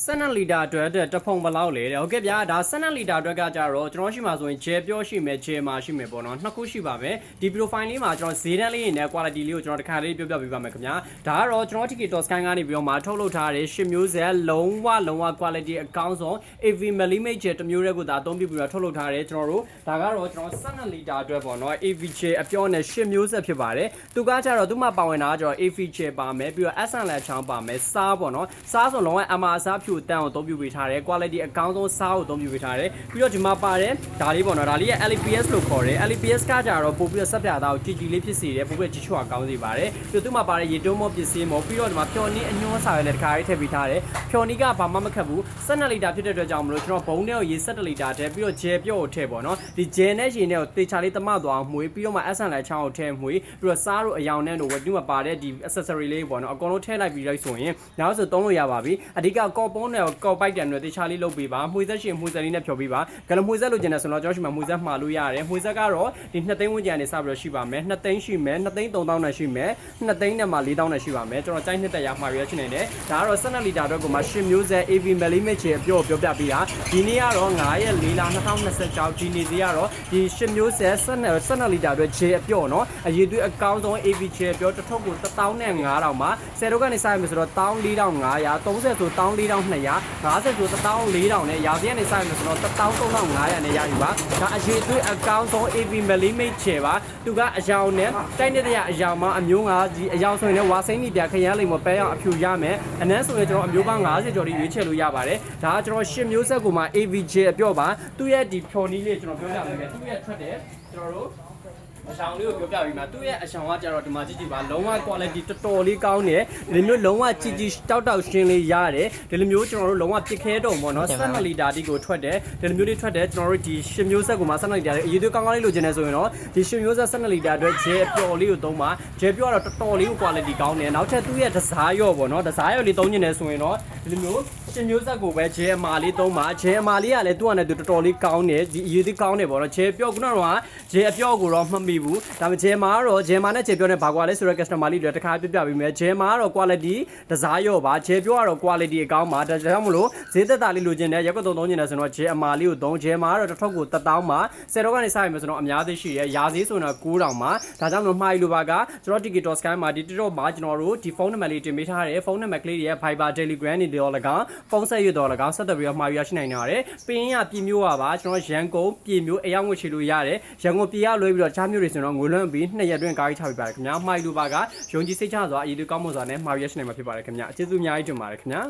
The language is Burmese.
12 liter အတွက်တဖုံဘလောက်လေဟုတ်ကဲ့ဗျာဒါ12 liter အတွက်ကကြတော့ကျွန်တော်ရှိမှာဆိုရင် gel ပြောရှိမယ် gel မှာရှိမယ်ပေါ့နော်နှစ်ခုရှိပါမယ်ဒီ profile လေးမှာကျွန်တော်ဈေးတန်းလေးနဲ့ quality လေးကိုကျွန်တော်တစ်ခါလေးပြောပြပေးပါမယ်ခင်ဗျာဒါကတော့ကျွန်တော် TikTok scan ကနေပြီးတော့မှထုတ်လုပ်ထားတဲ့10မျိုးဆက်လုံးဝ quality အကောင်းဆုံး AV millimeter gel တစ်မျိုးတည်းကိုဒါအသုံးပြုပြီးတော့ထုတ်လုပ်ထားတယ်ကျွန်တော်တို့ဒါကတော့ကျွန်တော်12 liter အတွက်ပေါ့နော် AV gel အပြောနဲ့10မျိုးဆက်ဖြစ်ပါတယ်သူကကြတော့သူ့မှာပါဝင်တာကကျွန်တော် AV gel ပါမယ်ပြီးတော့ SN လက်ချောင်းပါမယ်စားပေါ့နော်စားဆိုလုံးဝ MR စားဖြူတန်းကိုအသုံးပြုပေးထားတယ် quality အကောင်းဆုံးစားကိုအသုံးပြုပေးထားတယ်ပြီးတော့ဒီမှာပါတယ်ဒါလေးပေါ့နော်ဒါလေးရဲ့ LPS လို့ခေါ်တယ် LPS ကကြတော့ပို့ပြီးတော့ဆက်ပြတာကိုကြည်ကြည်လေးဖြစ်စေတယ်ပို့ပြီးတော့ကြီးချွာကောင်းစေပါတယ်ပြီးတော့သူ့မှာပါတယ်ရေတုံးမောပစ္စည်းမောပြီးတော့ဒီမှာဖြော်နီးအညွှန်းစာရွက်နဲ့တခါလေးထည့်ပေးထားတယ်ဖြော်နီးကဘာမှမခက်ဘူး12 လီတာဖြစ်တဲ့အတွက်ကြောင့်မလို့ကျွန်တော်ဘုံထဲကိုရေ17 လီတာထည့်ပြီးတော့ဂျယ်ပြော့ကိုထည့်ပေါ့နော်ဒီဂျယ်နဲ့ရေနဲ့ကိုတေချာလေးတမသွားအောင်မှွေပြီးတော့မှ SN လိုက်ချောင်းကိုထည့်မှွေပြီးတော့စားတို့အယောင်နဲ့တို့ဝက်တူးမှာပါတဲ့ဒီ accessory လေးပေါ့နော်အကုန်လုံးထည့်လိုက်ပြီးလိုက်ဆိုရင်နောက်ဆိုသုံးလို့ရပါပြီအဓိကကော့ပုံးနဲ့ကော့ပိုက်တန်တွေတေချာလေးလုပ်ပေးပါမှွေဆက်ရှင်မှွေဆက်လေးနဲ့ဖြော်ပေးပါကလမှွေဆက်လို့ကျင်တယ်ဆိုတော့ကျွန်တော်ရှိမှာမှွေဆက်မှာလို့ရတယ်မှွေဆက်ကတော့ဒီ2သိန်းဝန်းကျင်နေစပြီးတော့ရှိပါမယ်2သိန်းရှိမယ်2သိန်း3000နဲ့ရှိမယ်2သိန်းနဲ့မှ4000နဲ့ရှိပါမယ်ကျွန်တော်ကြိုက်နှစ်တက်ရမှာရရှိနေတယ်ဒါကတော့12 လီတာအတွက်ကိုမှ10မျိုးဆက် AV millimeter ပြောပြပေးတာဒီနေ့ကတော့9ရက်4လ2026ဒီနေ့စီကတော့ဒီ10မျိုးဆက်12 လီတာအတွက်ဂျေအပြော့နော်အရေးသွေးအကောင်းဆုံး AV ဂျေပြောတစ်ထုပ်ကို15000မှာ10ထုတ်ကနေစရမယ်ဆိုတော့14500 30ဆို14200 50ဆို14000နဲ့ရာသီကနေစရမယ်ဆိုတော့13500နဲ့ရပြီပါဒါအရေးသွေးအကောင်းဆုံး AV millimeter ပါသူကအယောင်နဲ့တိုက်နေတဲ့အယောင်မှာအမျိုး5ဒီအယောင်ဆိုရင်လည်းဝါစိမ့်မိပြခရမ်းလိမ်မပဲအောင်အဖြူရမယ်အနည်းဆိုရင်ကျွန်တော်အမျိုးပေါင်း50ကျော်ဒီရွေးချယ်လို့ရပါတယ်ဒါကကျွန်တော်10မျိုးဆက်ကိုမှ AVJ အပြော့ပါသူ့ရဲ့ဒီဖြော်နီးလေးကျွန်တော်ပြောပြမယ်သူ့ရဲ့ထွက်တယ်ကျွန်တော်တို့အဆောင်လေးကိုပြောပြပြီးမှသူ့ရဲ့အဆောင်ကကြတော့ဒီမှာကြည့်ကြည့်ပါလုံးဝ quality တော်တော်လေးကောင်းတယ်ဒီလိုမျိုးလုံးဝကြည်ကြည်တောက်ရှင်းလေးရတယ်ဒီလိုမျိုးကျွန်တော်တို့လုံးဝပစ်ခဲတုံပေါ့နော်12 လီတာတိကိုထွက်တယ်ဒီလိုမျိုးလေးထွက်တယ်ကျွန်တော်တို့ဒီ10မျိုးဆက်ကိုမှ12 လီတာလေးအရေးသွေးကောင်းလေးလိုချင်တယ်ဆိုရင်တော့ဒီ10မျိုးဆက်12 လီတာအတွက်ဂျဲအပျော်လေးကိုသုံးပါဂျဲပြောတော့တော်တော်လေးကို quality ကောင်းတယ်နောက်ထပ်သူ့ရဲ့ဒီဇိုင်းရောပေါ့နော်ဒီဇိုင်းရောလေးသုံးချင်တယ်ဆိုရင်တော့ဒီလိုမျိုး10မျိုးဆက်ကိုပဲဂျဲအမာလေးသုံးပါဂျဲအမာလေးကလည်းသူ့အနေနဲ့သူတော်တော်လေးကောင်းတယ်ဒီအရေးသွေးကောင်းတယ်ပေါ့နော်ဂျဲပြောခုနကတော့ဂျဲအပျော်ကိုတော့မမိဘူးဒါပေမဲ့ဂျဲမာကတော့ဂျဲမာနဲ့ဂျဲပြောနဲ့ဘာကွာလဲဆိုတော့ customer လေးတွေတခါပြပြပေးမယ်ဂျဲမာကတော့ quality ဒီဇိုင်းရောပါဂျဲပြောကတော့ quality အကောင်းပါဒါကြောင့်မလို့ဈေးသက်သာလေးလိုချင်တယ်ရက်ကွက်သုံးချင်တယ်ဆိုတော့ဂျဲအမာလေးကိုသုံးဂျဲမာကတော့တစ်ထုပ်ကို1000မှာ10တော့ကနေစရမယ်ဆိုတော့အများသိရှိရရာဈေးဆိုတော့9000မှာဒါကြောင့်မလို့မှားရီလိုပါကကျွန်တော် TikTok scan မှာဒီ TikTok မှာကျွန်တော်တို့ဒီဖုန်းနံပါတ်လေးတင်ပေးထားတယ်ဖုန်းနံပါတ်ကလေးတွေရဲ့ Viber Telegram တွေတော့၎င်းဖုန်းဆက်ရတော့၎င်းဆက်သွယ်ပြီးတော့မှားရရှိနိုင်ပါတယ်ပင်းရပြည်မျိုးပါကျွန်တော်ရန်ကုန်ပြည်မျိုးအရောက်ငွေချေလို့ရတယ်ရန်ကုန်ပြည်ရလွှဲပြီးတော့ချားမျိုးတွေဆိုတော့ငွေလွှမ်းပြီး2ရက်အတွင်းကားကြီးချပေးပါတယ်ခင်ဗျာမှားရီလိုပါကယုံကြည်စိတ်ချစွာအရေးတူကောင်းမွန်စွာနဲ့မှားရရှိနိုင်မှာဖြစ်ပါတယ်ခင်ဗျာအကျေးဇူးအများကြီးတင်ပါတယ်ခင်ဗျာ